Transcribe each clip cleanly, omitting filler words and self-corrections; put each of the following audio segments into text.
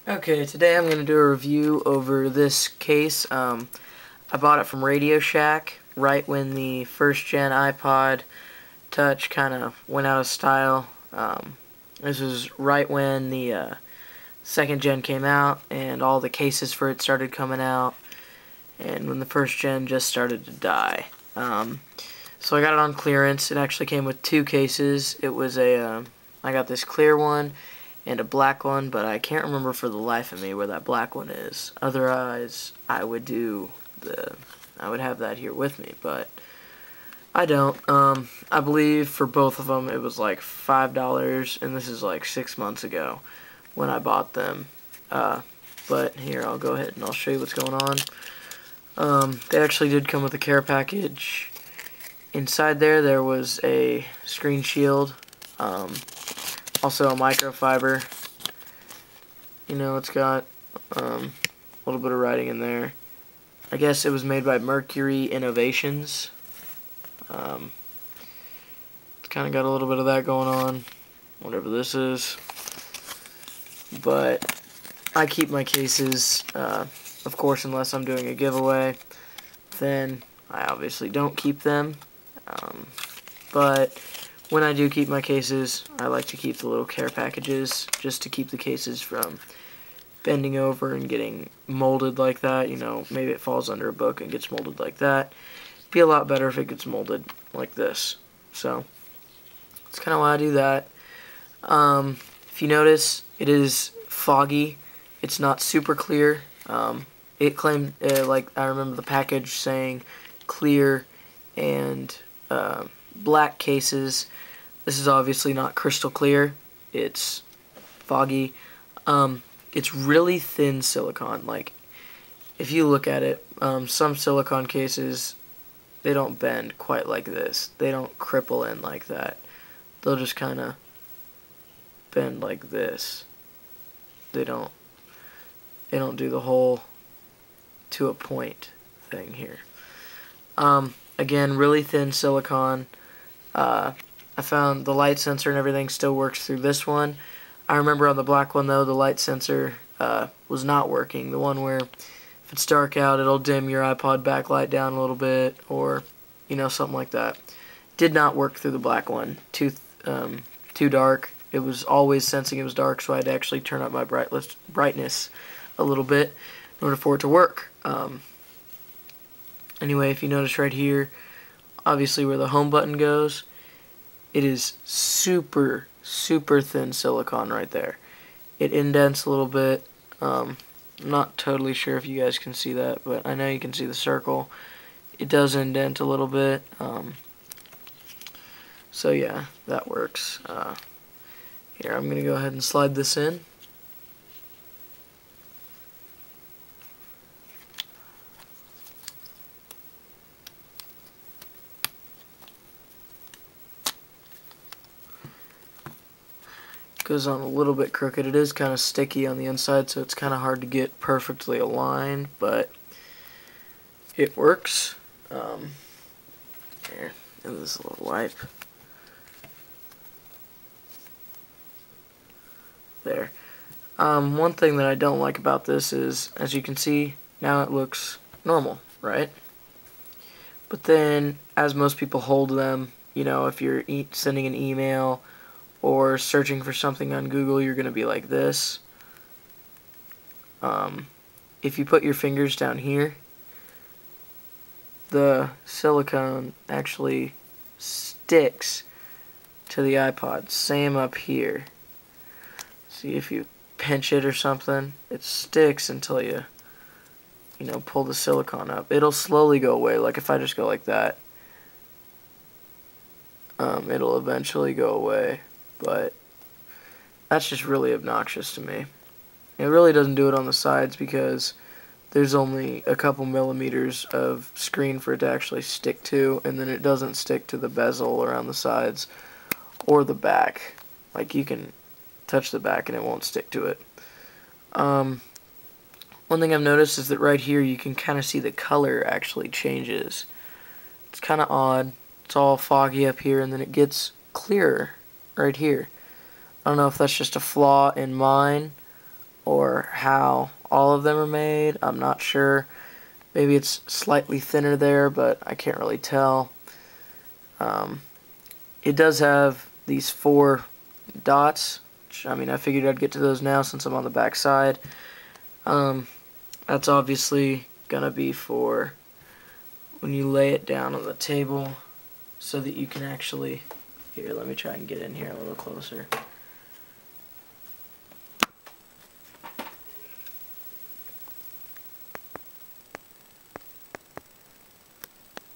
Okay, today I'm going to do a review over this case. I bought it from RadioShack right when the first gen iPod Touch kind of went out of style. This was right when the second gen came out and all the cases for it started coming out, and when the first gen just started to die. So I got it on clearance. It actually came with two cases. It was I got this clear one and a black one, but I can't remember for the life of me where that black one is. Otherwise, I would have that here with me, but I don't. I believe for both of them it was like $5, and this is like 6 months ago when I bought them. But here, I'll go ahead and I'll show you what's going on. They actually did come with a care package. Inside there was a screen shield, also a microfiber. It's got a little bit of writing in there. I guess it was made by Mercury Innovations. It's kind of got a little bit of that going on, whatever this is. But I keep my cases, of course, unless I'm doing a giveaway. Then I obviously don't keep them. But when I do keep my cases, I like to keep the little care packages just to keep the cases from bending over and getting molded like that. Maybe it falls under a book and gets molded like that. It'd be a lot better if it gets molded like this. So that's kind of why I do that. If you notice, it is foggy. It's not super clear. It claimed, like I remember the package saying clear and black cases. This is obviously not crystal clear. It's foggy. It's really thin silicone. Like, if you look at it, some silicone cases, they don't bend quite like this. They don't cripple in like that. They'll just kind of bend like this. They don't do the whole to a point thing here. Again, really thin silicone. I found the light sensor and everything still works through this one. I remember on the black one though, the light sensor was not working. The one where if it's dark out, it'll dim your iPod backlight down a little bit, or something like that. Did not work through the black one. Too dark. It was always sensing it was dark, so I had to actually turn up my brightness a little bit in order for it to work. Anyway, if you notice right here, obviously where the home button goes, it is super, super thin silicone right there. It indents a little bit. I'm not totally sure if you guys can see that, but I know you can see the circle. It does indent a little bit. So yeah, that works. Here, I'm going to go ahead and slide this in. Goes on a little bit crooked. It is kind of sticky on the inside, so it's kind of hard to get perfectly aligned, but it works. Here, give this a little wipe. There. One thing that I don't like about this is, as you can see, now it looks normal, right? But then, as most people hold them, if you're sending an email or searching for something on Google, you're going to be like this. If you put your fingers down here, the silicone actually sticks to the iPod. Same up here. See, if you pinch it or something, it sticks until you pull the silicone up. It'll slowly go away. Like if I just go like that, it'll eventually go away. But that's just really obnoxious to me. It really doesn't do it on the sides because there's only a couple millimeters of screen for it to actually stick to, and then it doesn't stick to the bezel around the sides or the back. Like, you can touch the back and it won't stick to it. One thing I've noticed is that right here you can kind of see the color actually changes. It's kind of odd. It's all foggy up here and then it gets clearer right here. I don't know if that's just a flaw in mine or how all of them are made. I'm not sure. Maybe it's slightly thinner there, but I can't really tell. It does have these 4 dots, which, I mean, I figured I'd get to those now since I'm on the back side. That's obviously gonna be for when you lay it down on the table so that you can actually, here, let me try and get in here a little closer.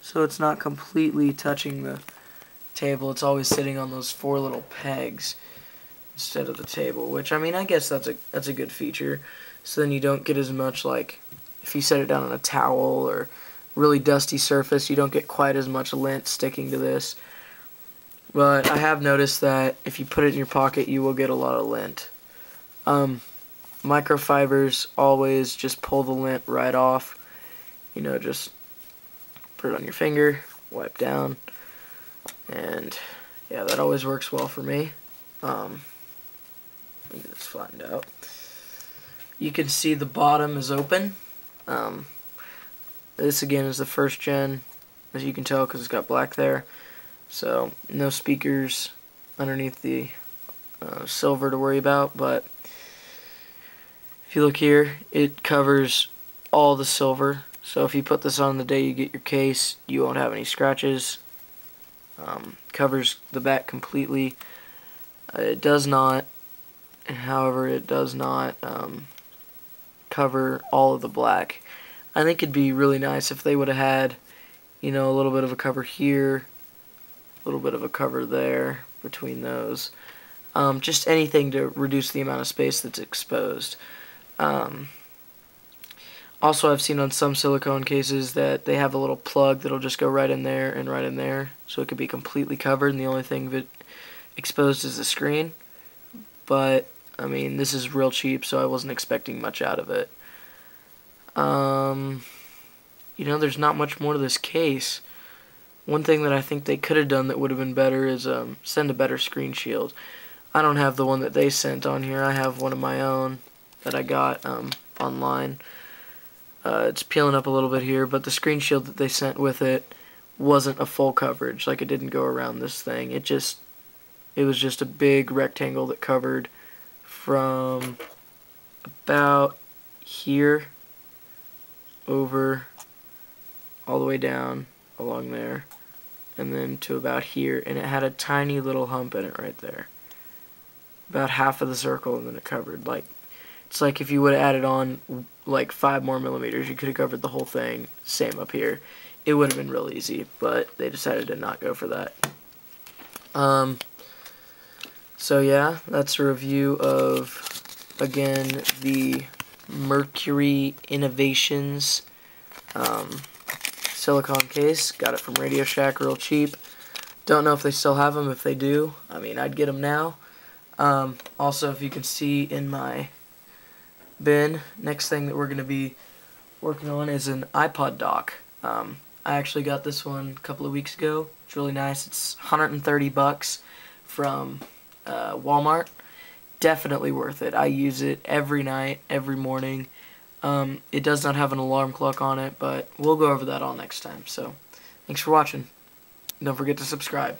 So it's not completely touching the table, it's always sitting on those 4 little pegs instead of the table, which, I mean, I guess that's a good feature. So then you don't get as much, like, if you set it down on a towel or really dusty surface, you don't get quite as much lint sticking to this. But I have noticed that if you put it in your pocket, you will get a lot of lint. Microfibers always just pull the lint right off. You know, just put it on your finger, wipe down, and yeah, that always works well for me. Let me get this flattened out. You can see the bottom is open. This again is the 1st gen, as you can tell because it's got black there. So no speakers underneath the silver to worry about, but if you look here, it covers all the silver. So if you put this on the day you get your case, you won't have any scratches. Covers the back completely. It does not, however, it does not cover all of the black. I think it'd be really nice if they would have had, you know, a little bit of a cover here, a little bit of a cover there between those. Just anything to reduce the amount of space that's exposed. Also, I've seen on some silicone cases that they have a little plug that'll just go right in there and right in there, so it could be completely covered and the only thing that exposed is the screen. But I mean, this is real cheap, so I wasn't expecting much out of it. You know, there's not much more to this case. One thing that I think they could have done that would have been better is send a better screen shield. I don't have the one that they sent on here. I have one of my own that I got online. It's peeling up a little bit here, but the screen shield that they sent with it wasn't a full coverage. Like, it didn't go around this thing. It was just a big rectangle that covered from about here over all the way down along there and then to about here, and it had a tiny little hump in it right there, about half of the circle, and then it covered. Like, it's like if you would have added on like 5 more millimeters, you could have covered the whole thing. Same up here. It would have been real easy, but they decided to not go for that. So yeah, that's a review of, again, the Mercury Innovations silicone case. Got it from RadioShack, real cheap. Don't know if they still have them. If they do, I mean, I'd get them now. Also, if you can see in my bin, next thing that we're going to be working on is an iPod dock. I actually got this one a couple of weeks ago. It's really nice. It's $130 from Walmart. Definitely worth it. I use it every night, every morning. It does not have an alarm clock on it, but we'll go over that all next time. So, thanks for watching. Don't forget to subscribe.